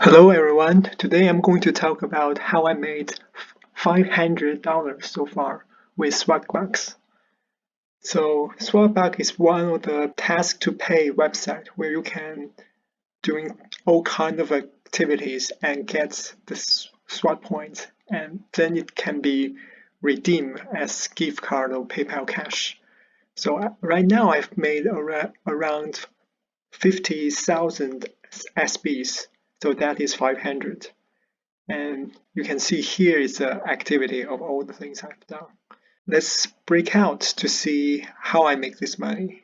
Hello everyone, today I'm going to talk about how I made $500 so far with Swagbucks. So Swagbucks is one of the task to pay website where you can doing all kind of activities and get the swag points, and then it can be redeemed as gift card or PayPal cash. So right now I've made around 50,000 SBs, so that is 500. And you can see here is the activity of all the things I've done. Let's break out to see how I make this money.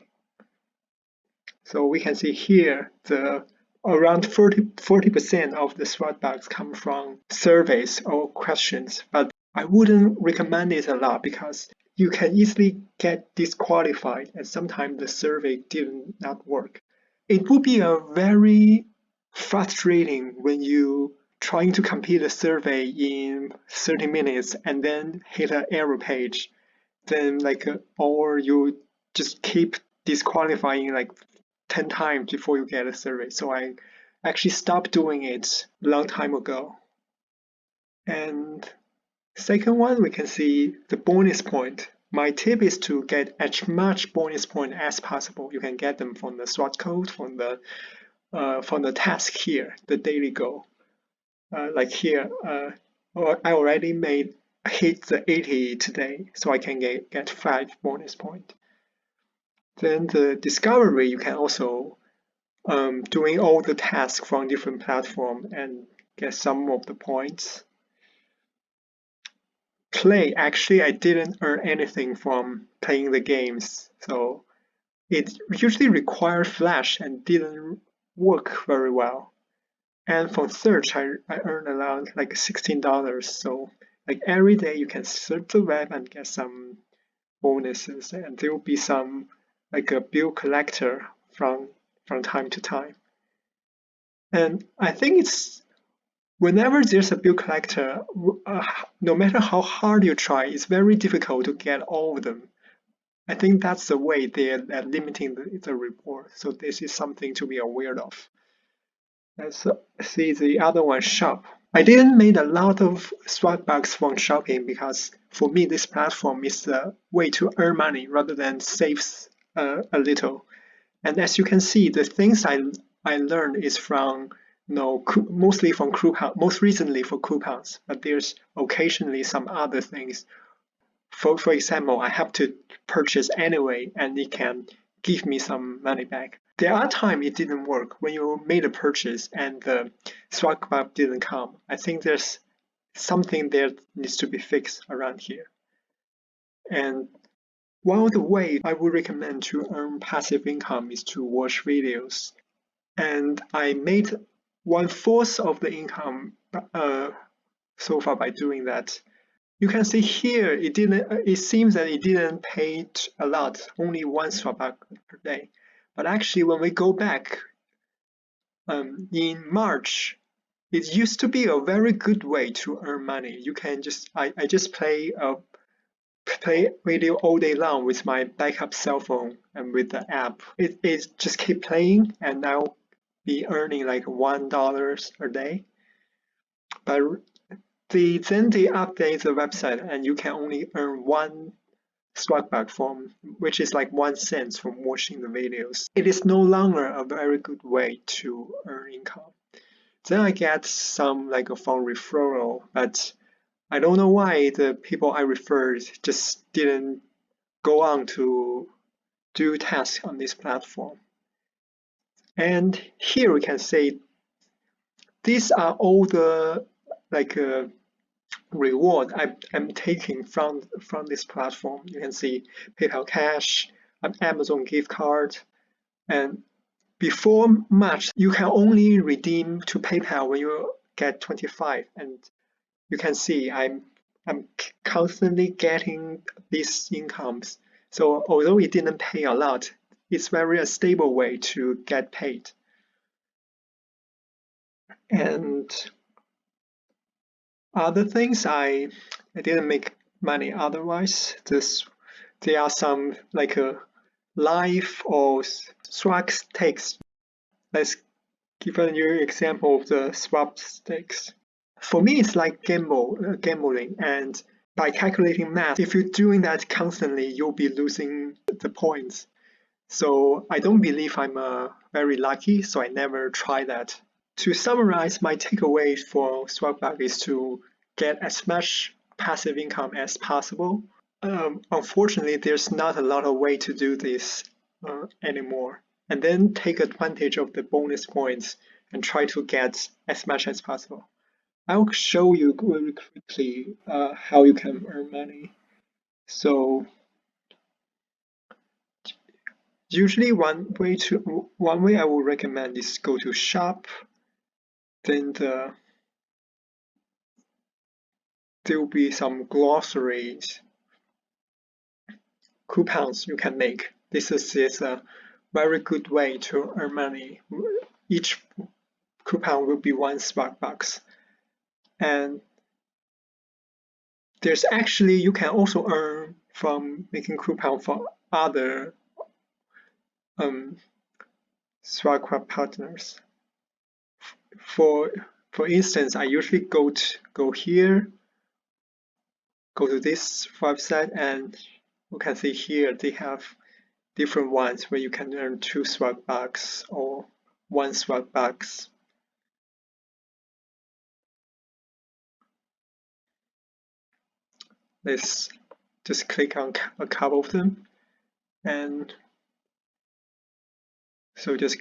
So we can see here the around 40% of the Swagbucks come from surveys or questions, but I wouldn't recommend it a lot because you can easily get disqualified and sometimes the survey did not work. It would be a very frustrating when you trying to complete a survey in 30 minutes and then hit an error page, then or you just keep disqualifying like 10 times before you get a survey. So I actually stopped doing it a long time ago. And second one, we can see the bonus point. My tip is to get as much bonus point as possible. You can get them from the source code, from the task here, the daily goal. Like here, I already hit the 80 today, so I can get 5 bonus point. Then the discovery, you can also doing all the tasks from different platform and get some of the points. Play, actually I didn't earn anything from playing the games, so it usually required flash and didn't work very well. And for search, I earned around like $16. So like every day you can search the web and get some bonuses, and there will be some like a bill collector from time to time. And I think it's whenever there's a bill collector, no matter how hard you try, it's very difficult to get all of them. I think that's the way they're limiting the reward. So this is something to be aware of. Let's see the other one, shop. I didn't make a lot of Swagbucks from shopping because for me this platform is a way to earn money rather than save a little. And as you can see, the things I learned is from mostly from coupons, most recently for coupons, but there's occasionally some other things. For example, I have to purchase anyway, and it can give me some money back. There are times it didn't work when you made a purchase and the Swagbuck didn't come. I think there's something that needs to be fixed around here. And one of the ways I would recommend to earn passive income is to watch videos. And I made 1/4 of the income so far by doing that. You can see here it seems that it didn't pay a lot, only 1 Swagbuck per day. But actually when we go back in March, it used to be a very good way to earn money. You can just I just play video all day long with my backup cell phone and with the app. It just keep playing and now be earning like $1 a day. But then they update the website and you can only earn 1 Swagbuck from, which is like 1 cent from watching the videos. It is no longer a very good way to earn income. Then I get some like a phone referral, but I don't know why the people I referred just didn't go on to do tasks on this platform. And here we can say these are all the like reward I'm taking from this platform. You can see PayPal Cash, Amazon gift card, and before March you can only redeem to PayPal when you get 25, and you can see I'm constantly getting these incomes. So although it didn't pay a lot, it's very a stable way to get paid. And other things I didn't make money otherwise. There are some like a live or swag takes. Let's given you example of the swap stakes. For me, it's like gambling, and by calculating math, if you're doing that constantly, you'll be losing the points. So I don't believe I'm very lucky, so I never try that. To summarize, my takeaway for Swagbucks is to get as much passive income as possible. Unfortunately, there's not a lot of way to do this anymore. And then take advantage of the bonus points and try to get as much as possible. I'll show you really quickly how you can earn money. So usually one way I would recommend is go to shop, then there will be some glossaries coupons you can make. This is a very good way to earn money. Each coupon will be 1 Swagbucks. And there's actually, you can also earn from making coupon for other Swagbucks partners. For instance, I usually go here, go to this website, and you can see here they have different ones where you can earn 2 Swagbucks or 1 Swagbucks. Let's just click on a couple of them, and so just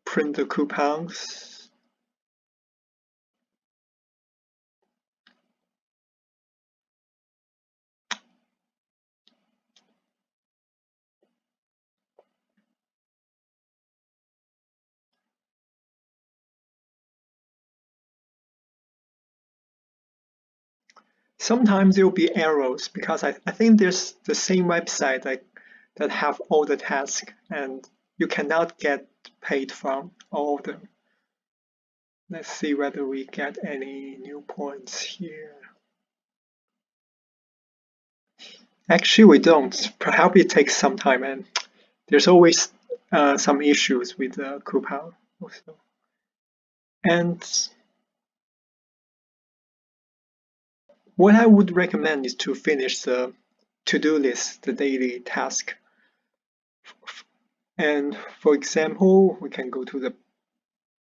print the coupons. Sometimes there will be errors because I think there's the same website that have all the tasks and you cannot get paid from all of them. Let's see whether we get any new points here. Actually, we don't. Perhaps it takes some time, and there's always some issues with the coupon also. And what I would recommend is to finish the to-do list, the daily task. And for example, we can go to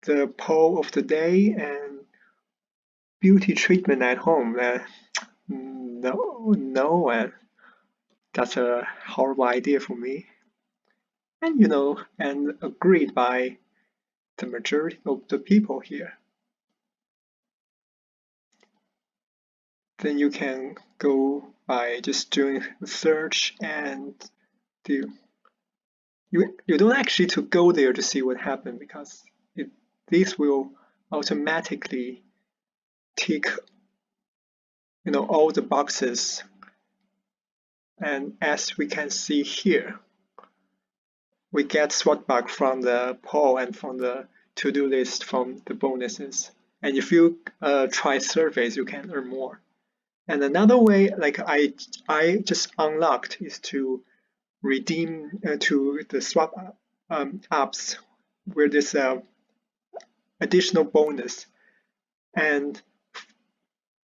the poll of the day and beauty treatment at home. No, that's a horrible idea for me. And and agreed by the majority of the people here. Then you can go by just doing a search and you don't actually to go there to see what happened because this will automatically tick all the boxes, and as we can see here, we get Swagbucks from the poll and from the to-do list from the bonuses. And if you try surveys, you can earn more. And another way, like I just unlocked, is to redeem to the swap apps where there's a additional bonus. And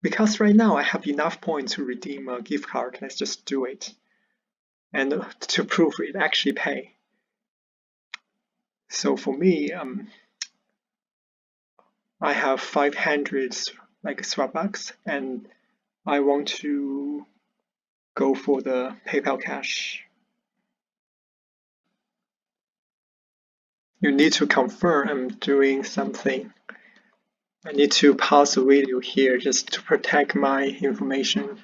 because right now I have enough points to redeem a gift card, let's just do it. And to prove it actually pay. So for me, I have 500 Swagbucks, and I want to go for the PayPal Cash. You need to confirm I'm doing something. I need to pause the video here just to protect my information.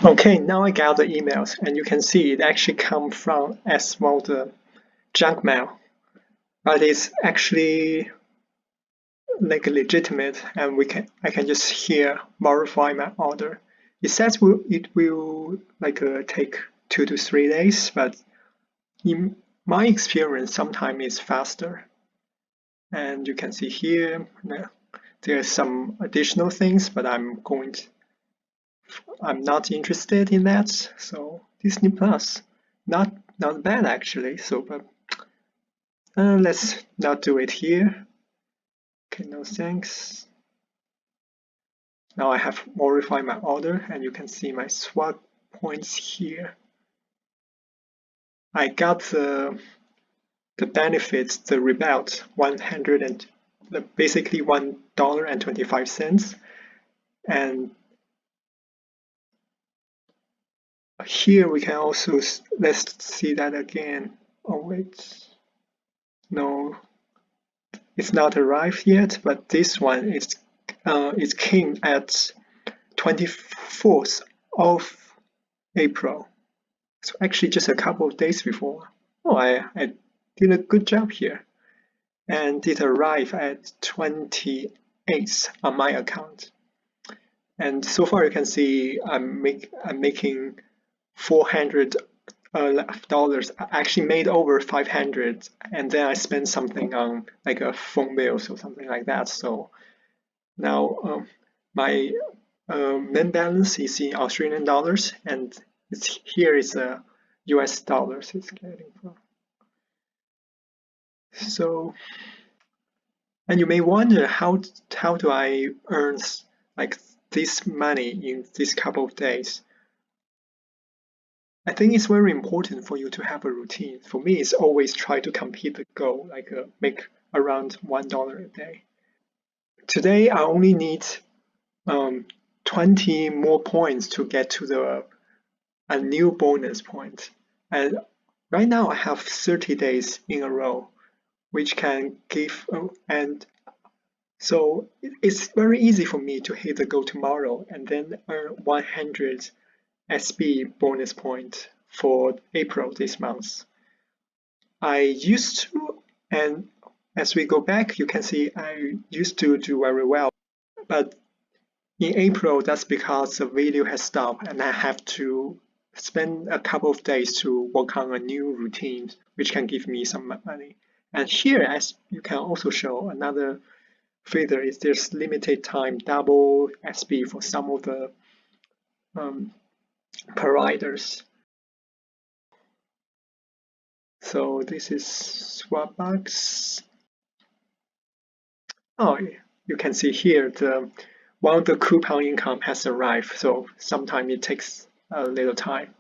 Okay, now I got the emails, and you can see it actually comes from as well the junk mail, but it's actually legitimate, and I can just here verify my order. It says it will take 2 to 3 days, but in my experience, sometimes it's faster. And you can see here, there are some additional things, but I'm not interested in that. So Disney Plus, not bad actually. So, but Let's not do it here. Okay, no thanks. Now I have modified my order and you can see my swag points here. I got the benefits, the rebate, 100 and basically $1.25, and here we can also let's see that again. Oh wait, no, it's not arrived yet, but this one is it came at 24th of April. So actually just a couple of days before. Oh, I did a good job here. And it arrived at 28th on my account. And so far you can see I'm making $400 dollars. I actually made over 500, and then I spent something on like a phone bills or something like that. So now my main balance is in Australian dollars, and here is a US dollars it's getting from. So, and you may wonder how do I earn like this money in this couple of days? I think it's very important for you to have a routine. For me, it's always try to complete the goal, like make around $1 a day. Today, I only need 20 more points to get to a new bonus point. And right now, I have 30 days in a row, which can give, and so it's very easy for me to hit the goal tomorrow and then earn 100 SB bonus point for April this month. I used to, and as we go back, you can see I used to do very well, but in April, that's because the video has stopped and I have to spend a couple of days to work on a new routine, which can give me some money. And here, as you can also show another feature is there's limited time double SB for some of the providers. So this is Swagbucks. Oh, you can see here one of the coupon income has arrived. So sometimes it takes a little time.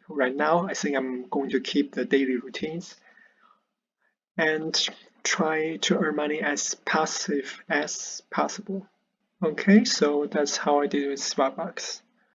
Right now, I think I'm going to keep the daily routines and try to earn money as passive as possible. Okay, so that's how I did with Swagbucks.